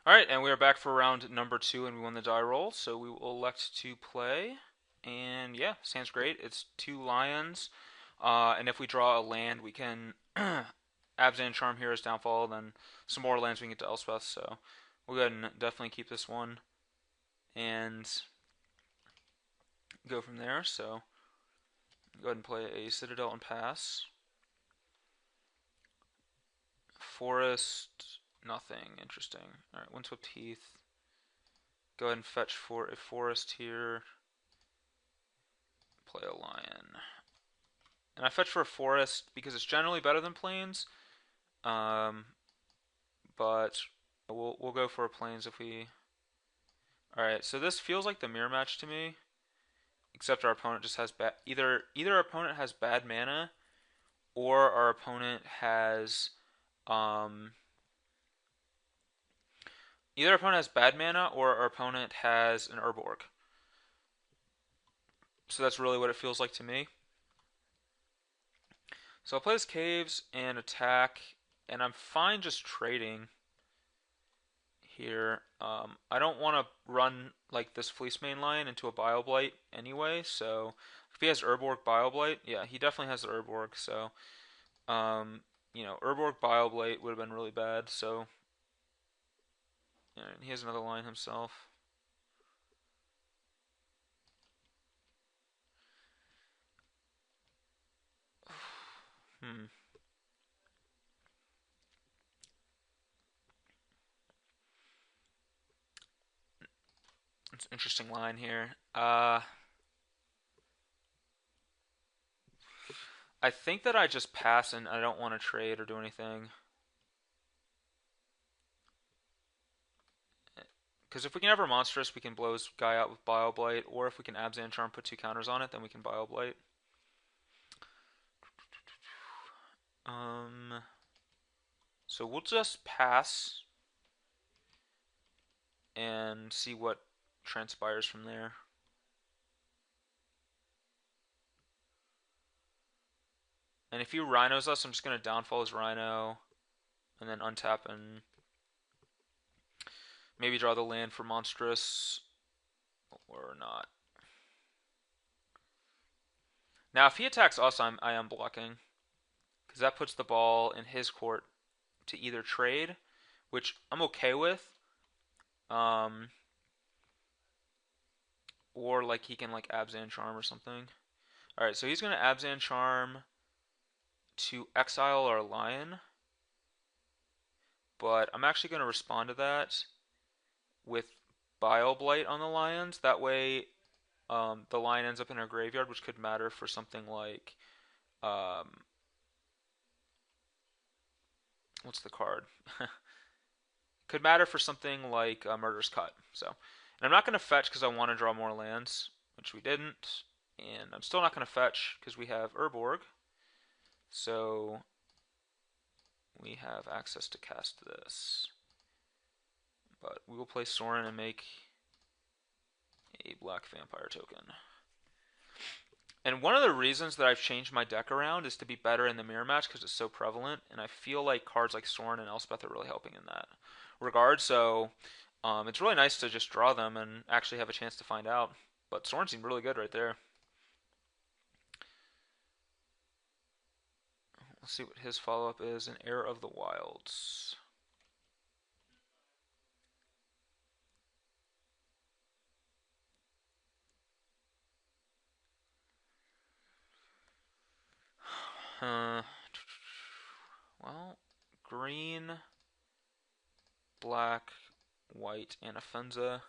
Alright, and we are back for round number 2 and we won the die roll, so we will elect to play. And yeah, sounds great. It's 2 lions. And if we draw a land, we can Abzan Charm Hero's Downfall, then some more lands we can get to Elspeth, so we'll go ahead and definitely keep this one and go from there. So go ahead and play a Citadel and pass. Forest, nothing interesting. Alright, Windswept Heath. Go ahead and fetch for a forest here. Play a lion. And I fetch for a forest because it's generally better than plains. Um, but we'll go for a plains if we. All right, so this feels like the mirror match to me, except our opponent just has bad. Either our opponent has bad mana, or our opponent has um. Either our opponent has bad mana, or our opponent has an Urborg. So that's really what it feels like to me. So I'll play this caves and attack, and I'm fine just trading here. I don't want to run like this Fleece Mane Lion into a Bile Blight anyway, so if he has Urborg Bile Blight, yeah, he definitely has the Urborg, so Urborg Bile Blight would have been really bad, so yeah, he has another line himself. Hmm. It's an interesting line here. I think that I just pass and I don't want to trade or do anything. Because if we can have our monstrous, we can blow his guy out with Bile Blight, or if we can Abzan Charm, put 2 counters on it, then we can Bile Blight. Um, so we'll just pass and see what transpires from there. And if he rhinos us, I'm just going to downfall his rhino and then untap and maybe draw the land for monstrous or not. Now, if he attacks us, I am blocking because that puts the ball in his court to either trade, which I'm okay with, um, or like he can like Abzan Charm or something. All right, so he's gonna Abzan Charm to exile our lion, but I'm actually gonna respond to that with Bile Blight on the lions. That way, the lion ends up in our graveyard, which could matter for something like, um, what's the card? Could matter for something like Murder's Cut. So, and I'm not gonna fetch because I want to draw more lands, which we didn't, and I'm still not gonna fetch because we have Urborg. So we have access to cast this. But we will play Sorin and make a black vampire token. And one of the reasons that I've changed my deck around is to be better in the mirror match because it's so prevalent, and I feel like cards like Sorin and Elspeth are really helping in that regard. So it's really nice to just draw them and actually have a chance to find out. But Sorin seemed really good right there. Let's see what his follow-up is. An Heir of the Wilds. Uh, well, green, black, white, and Afenza.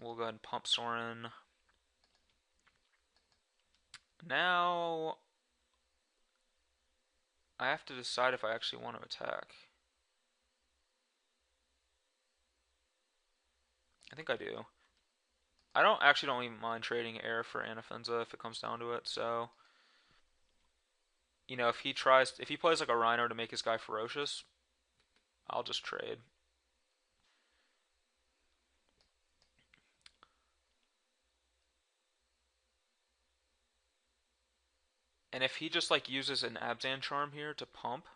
We'll go ahead and pump Sorin. Now, I have to decide if I actually want to attack. I think I do. I don't even mind trading Air for Anafenza if it comes down to it. So, if he plays like a Rhino to make his guy ferocious, I'll just trade. And if he just like uses an Abzan Charm here to pump,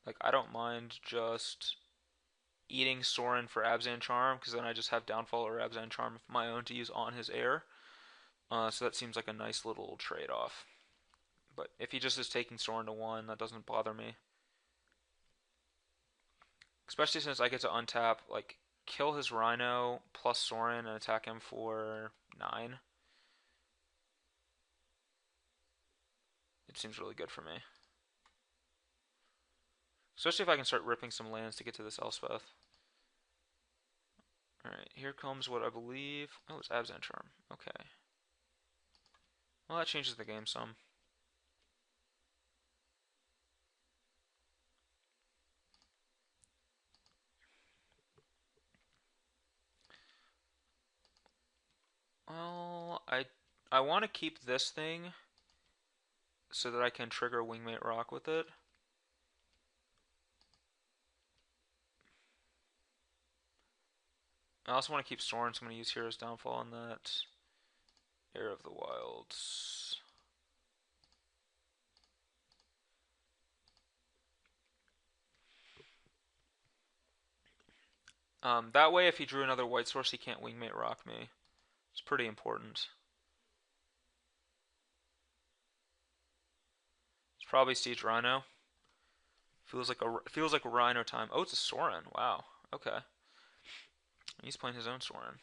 Like, I don't mind just eating Sorin for Abzan Charm, because then I just have Downfall or Abzan Charm of my own to use on his heir. So that seems like a nice little trade-off. But if he just is taking Sorin to 1, that doesn't bother me. Especially since I get to untap, like, kill his Rhino plus Sorin and attack him for 9. It seems really good for me. Especially if I can start ripping some lands to get to this Elspeth. Alright, here comes what I believe... Oh, it's Abzan Charm. Okay. Well, that changes the game some. Well, I want to keep this thing so that I can trigger Wingmate Rock with it. I also want to keep Sorin, so I'm going to use Hero's Downfall on that. Heir of the Wilds. That way, if he drew another white source, he can't Wingmate Rock me. It's pretty important. It's probably Siege Rhino. Feels like a Rhino time. Oh, it's a Sorin. Wow. Okay. He's playing his own Sorin.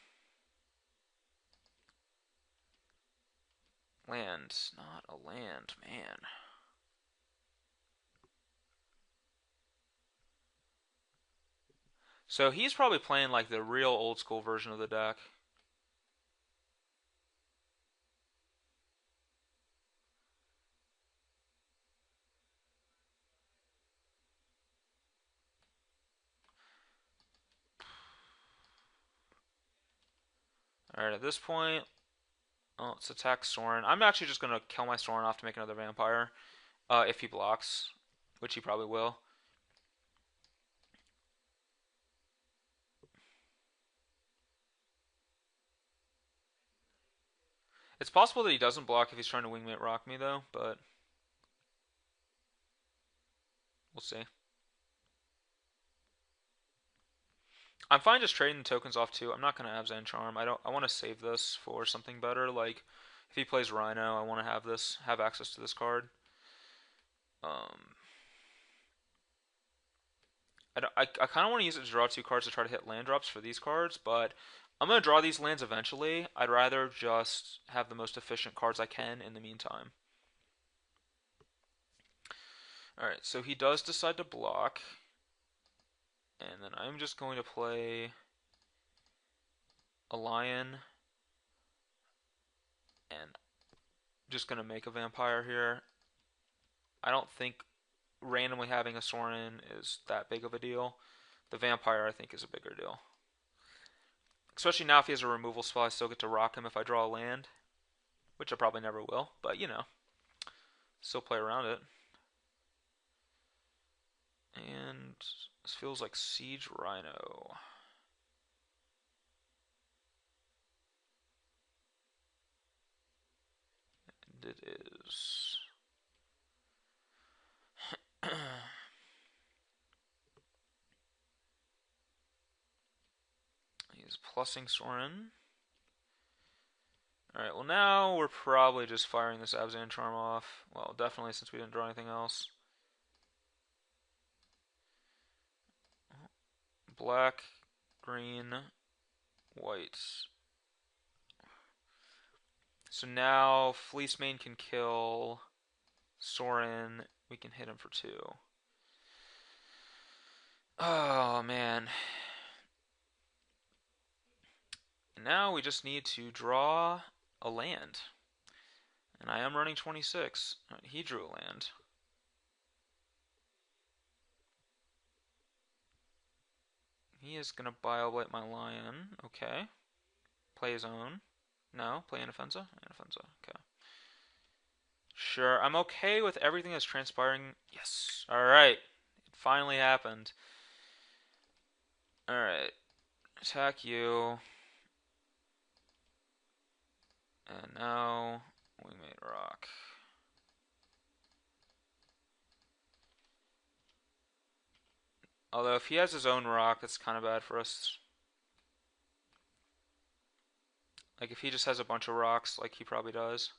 Land, not a land, man. So he's probably playing like the real old school version of the deck. Alright, at this point, oh, let's attack Sorin. I'm actually just going to kill my Sorin off to make another vampire. If he blocks, which he probably will. It's possible that he doesn't block if he's trying to Wingmate Rock me, though, but we'll see. I'm fine just trading the tokens off too. I'm not gonna Abzan Charm. I want to save this for something better. Like if he plays Rhino, I want to have access to this card. Um, I kind of want to use it to draw 2 cards to try to hit land drops for these cards, but I'm gonna draw these lands eventually. I'd rather just have the most efficient cards I can in the meantime. All right, so he does decide to block, and then I'm just going to play a lion and just gonna make a vampire here. I don't think randomly having a Sorin is that big of a deal. The vampire I think is a bigger deal. Especially now if he has a removal spell, I still get to rock him if I draw a land, which I probably never will, but you know, still play around it. And this feels like Siege Rhino. And it is. He's plussing Sorin. Alright, well now we're probably just firing this Abzan Charm off. Well, definitely since we didn't draw anything else. Black, green, white. So now Fleecemane can kill Sorin. We can hit him for 2. Oh man. Now we just need to draw a land. And I am running 26. Right, he drew a land. He is going to Bioblight my lion. Okay. Play his own. No, play Anafenza? Anafenza, okay. Sure, I'm okay with everything that's transpiring. Yes, alright. It finally happened. Alright. Attack you. And now, Wingmate Rock. Although if he has his own rock, it's kind of bad for us. Like if he just has a bunch of rocks, like he probably does.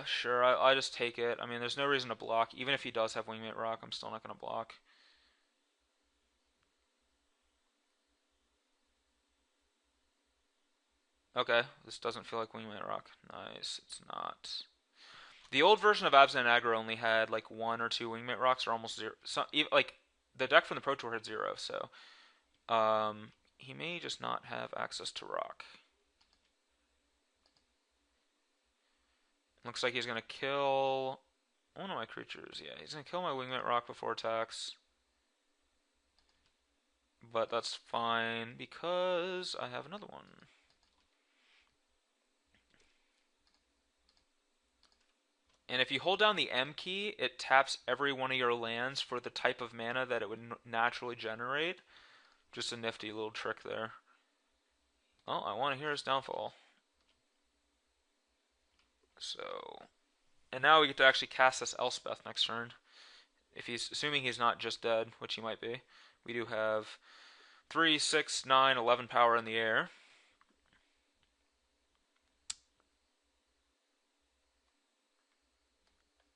Sure, I just take it. I mean, there's no reason to block. Even if he does have Wingmate Rock, I'm still not going to block. Okay, this doesn't feel like Wingmate Rock. Nice, it's not. The old version of Abs and Aggro only had like one or two Wingmate Rocks, or almost zero. So, like the deck from the Pro Tour had zero, so he may just not have access to rock. Looks like he's gonna kill one of my creatures. Yeah, he's gonna kill my Wingmate Rock before attacks. But that's fine because I have another one. And if you hold down the M key, it taps every one of your lands for the type of mana that it would naturally generate. Just a nifty little trick there. Oh, I want to hear his downfall. So, and now we get to actually cast this Elspeth next turn. If he's assuming he's not just dead, which he might be. We do have 3, 6, 9, 11 power in the air.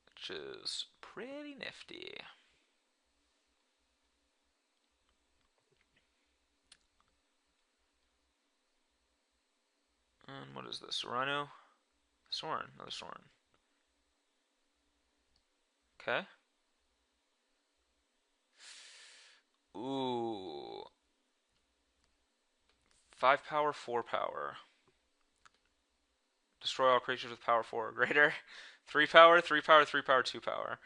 Which is pretty nifty. And what is this? Rhino? Sorin. Another Sorin. Okay. Ooh. 5 power, 4 power. Destroy all creatures with power 4 or greater. 3 power, 3 power, 3 power, 2 power.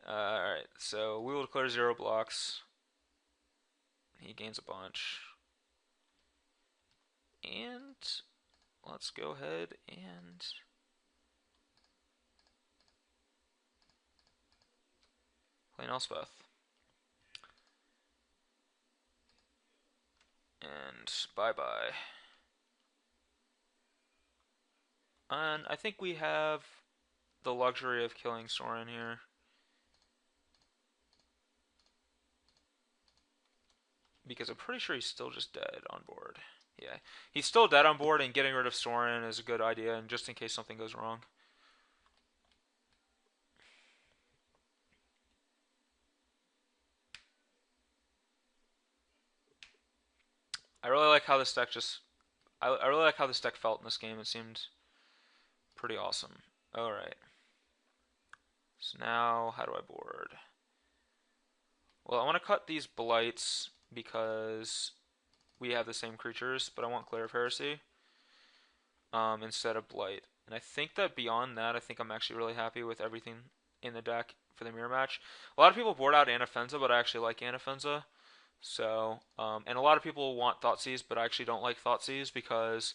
Alright, so we will declare 0 blocks. He gains a bunch. And let's go ahead and play an Elspeth. And bye-bye. And I think we have the luxury of killing Sorin here. Because I'm pretty sure he's still just dead on board. Yeah, he's still dead on board, and getting rid of Sorin is a good idea, and just in case something goes wrong. I really like how this deck just. I really like how this deck felt in this game. It seemed pretty awesome. Alright. So now, how do I board? Well, I want to cut these Blights because we have the same creatures, but I want Glare of Heresy instead of Blight. And I think that beyond that, I think I'm actually really happy with everything in the deck for the mirror match. A lot of people board out Anafenza, but I actually like Anafenza. So, and a lot of people want Thoughtseize, but I actually don't like Thoughtseize because,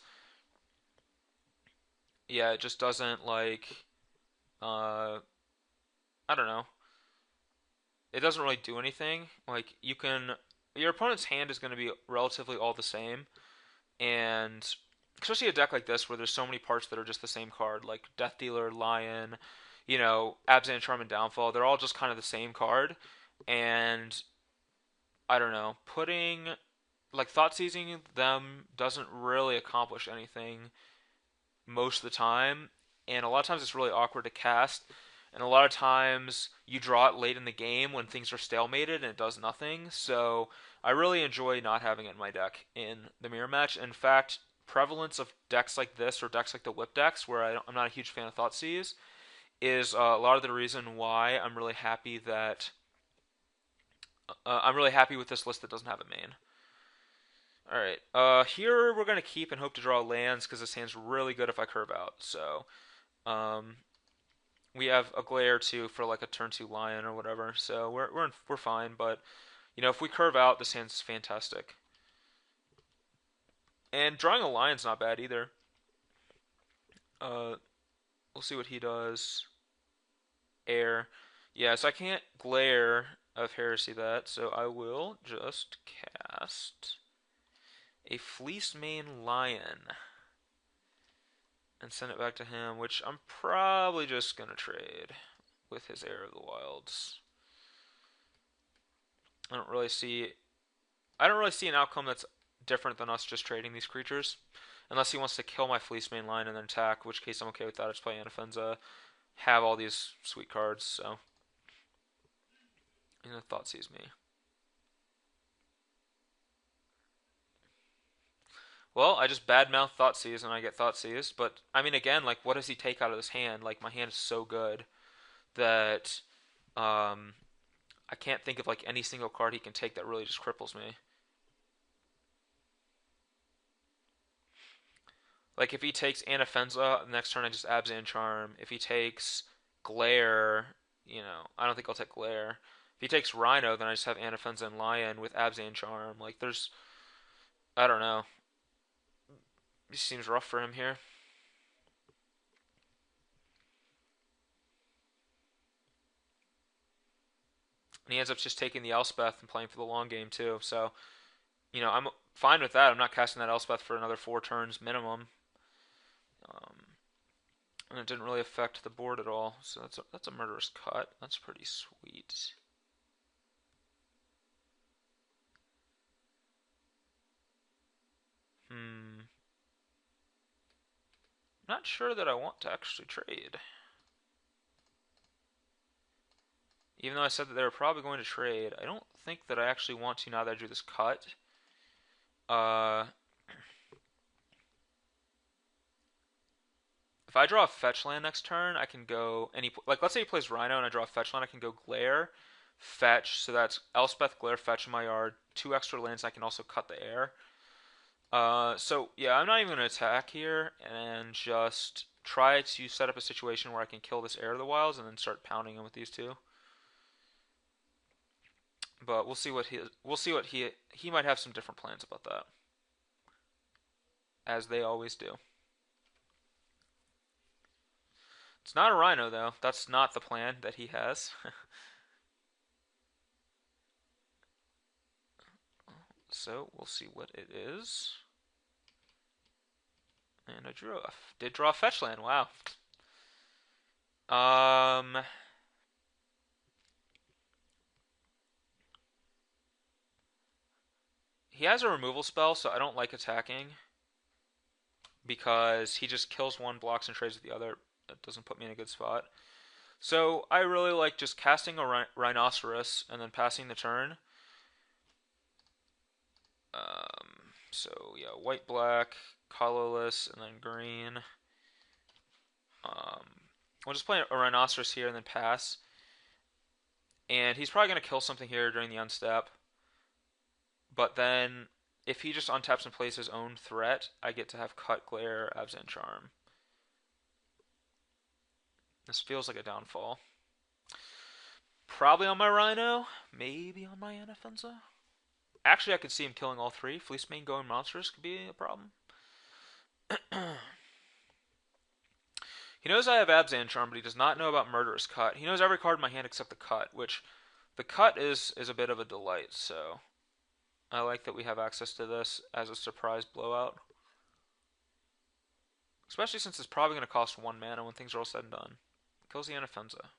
yeah, it just doesn't like, I don't know. It doesn't really do anything. Like, your opponent's hand is going to be relatively all the same, and especially a deck like this where there's so many parts that are just the same card, like Death Dealer, Lion, Abzan, Charm, and Downfall. They're all just kind of the same card, and I don't know, thought seizing them doesn't really accomplish anything most of the time, and a lot of times it's really awkward to cast, and a lot of times you draw it late in the game when things are stalemated and it does nothing. So I really enjoy not having it in my deck in the mirror match. In fact, prevalence of decks like this or decks like the whip decks, where I'm not a huge fan of Thoughtseize, is a lot of the reason why I'm really happy with this list that doesn't have a main. Alright, here we're going to keep and hope to draw lands because this hand's really good if I curve out. So, um, we have a Glare too for like a turn 2 Lion or whatever, so we're fine, but, if we curve out, this hand's fantastic. And drawing a Lion's not bad either. We'll see what he does. Air. Yeah, so I can't Glare of Heresy that, so I will just cast a Fleece Mane Lion. and send it back to him, which I'm probably just gonna trade with his Heir of the Wilds. I don't really see an outcome that's different than us just trading these creatures. Unless he wants to kill my Fleece main line and then attack, in which case I'm okay with that. I just play Anafenza, have all these sweet cards, so. You know, Thoughtseize me. Well, I just badmouth Thoughtseize and I get Thoughtseized, but I mean, again, like, what does he take out of this hand? Like, my hand is so good that um, I can't think of like any single card he can take that really just cripples me. Like if he takes Anafenza, next turn I just Abzan Charm. If he takes Glare, I don't think I'll take Glare. If he takes Rhino, then I just have Anafenza and Lion with Abzan Charm. Like I don't know. It seems rough for him here. And he ends up just taking the Elspeth and playing for the long game too. So, I'm fine with that. I'm not casting that Elspeth for another 4 turns minimum. Um, and it didn't really affect the board at all. So that's a murderous cut. That's pretty sweet. Not sure that I want to actually trade. Even though I said that they were probably going to trade, I don't think that I actually want to now that I drew this cut. If I draw a fetch land next turn, I can go like let's say he plays Rhino and I draw a fetch land, I can go Glare, fetch, so that's Elspeth, Glare, fetch in my yard, 2 extra lands, I can also cut the air. So yeah, I'm not even gonna attack here and just try to set up a situation where I can kill this Heir of the Wilds and then start pounding him with these two. But he might have some different plans about that, as they always do. It's not a Rhino though. That's not the plan that he has. So we'll see what it is. And I did draw a fetch land. Wow. He has a removal spell, so I don't like attacking because he just kills one, blocks, and trades with the other. That doesn't put me in a good spot. So I really like just casting a Rhinoceros and then passing the turn. So yeah, white, black, colorless, and then green. We'll just play a Rhinoceros here and then pass. And he's probably going to kill something here during the unstep. But then, if he just untaps and plays his own threat, I get to have Cut, Glare, Abzan Charm. This feels like a downfall. Probably on my Rhino, maybe on my Anafenza. Actually, I could see him killing all 3. Fleece Mane going monsters could be a problem. He knows I have Abzan Charm, but he does not know about Murderous Cut. He knows every card in my hand except the Cut, which the Cut is a bit of a delight, so I like that we have access to this as a surprise blowout. Especially since it's probably going to cost 1 mana when things are all said and done. Kills the Anafenza.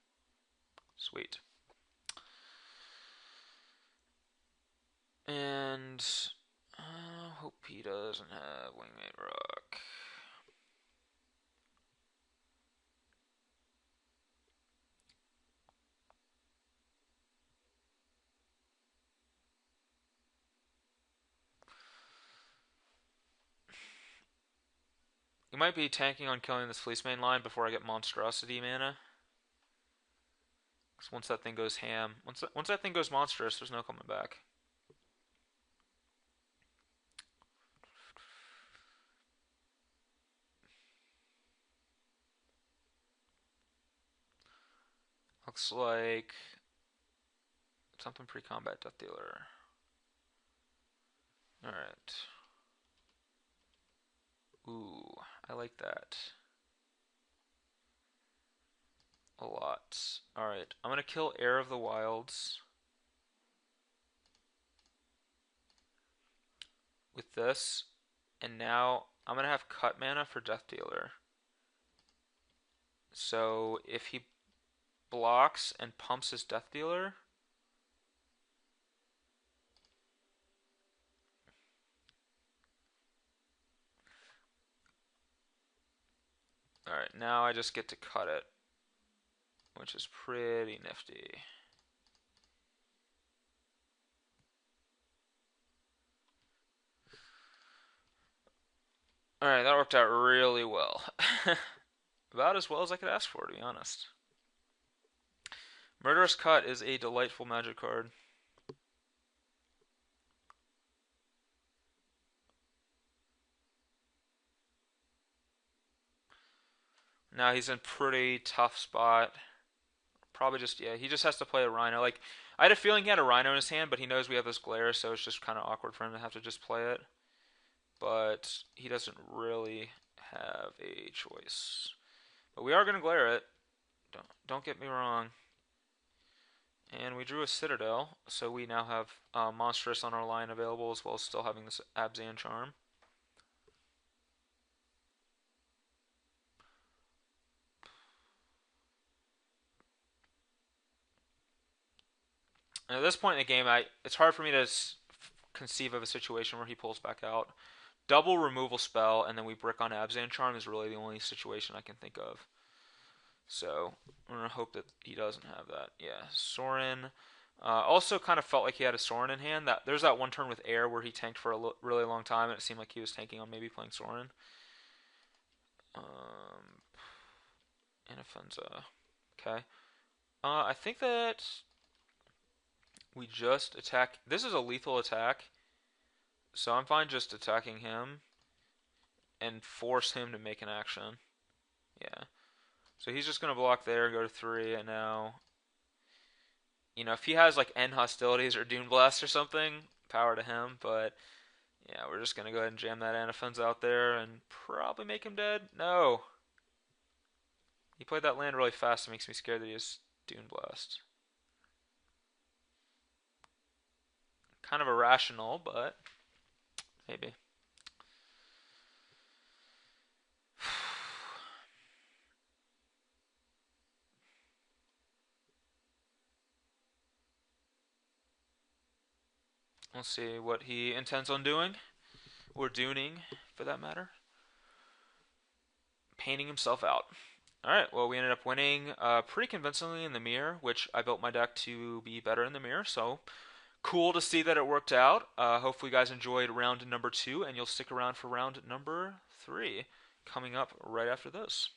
Sweet. And hope he doesn't have Wingmate Rock. You might be tanking on killing this Fleece main line before I get Monstrosity mana. Because once that thing goes ham, once that thing goes monstrous, there's no coming back. Looks like something pre-combat Death Dealer. Alright. Ooh, I like that a lot. Alright, I'm gonna kill Heir of the Wilds with this, and now I'm gonna have cut mana for Death Dealer. So if he blocks and pumps his Death Dealer, alright, now I just get to cut it, which is pretty nifty. Alright, that worked out really well. About as well as I could ask for, to be honest. Murderous Cut is a delightful magic card. Now he's in pretty tough spot. Probably just, yeah, he just has to play a Rhino. Like, I had a feeling he had a Rhino in his hand, but he knows we have this Glare, so it's just kind of awkward for him to have to just play it. But he doesn't really have a choice. But we are going to Glare it. Don't get me wrong. And we drew a Citadel, so we now have Monstrous on our line available, as well as still having this Abzan Charm. And at this point in the game, it's hard for me to conceive of a situation where he pulls back out. Double removal spell, and then we brick on Abzan Charm is really the only situation I can think of. So I'm gonna hope that he doesn't have that. Yeah, Sorin. Also, kind of felt like he had a Sorin in hand. There's that one turn with air where he tanked for a really long time, and it seemed like he was tanking on maybe playing Sorin. Um, Anafunza. Okay. I think that we just attack. This is a lethal attack, so I'm fine just attacking him and force him to make an action. Yeah. So he's just gonna block there, go to 3, and now, if he has like end hostilities or Dune Blast or something, power to him. But yeah, we're just gonna go ahead and jam that Anafunza out there and probably make him dead. No, he played that land really fast. It makes me scared that he has Dune Blast. Kind of irrational, but maybe. We'll see what he intends on doing, or Duning, for that matter. Painting himself out. Alright, well, we ended up winning pretty convincingly in the mirror, which I built my deck to be better in the mirror, so cool to see that it worked out. Hopefully, you guys enjoyed round number 2, and you'll stick around for round number 3 coming up right after this.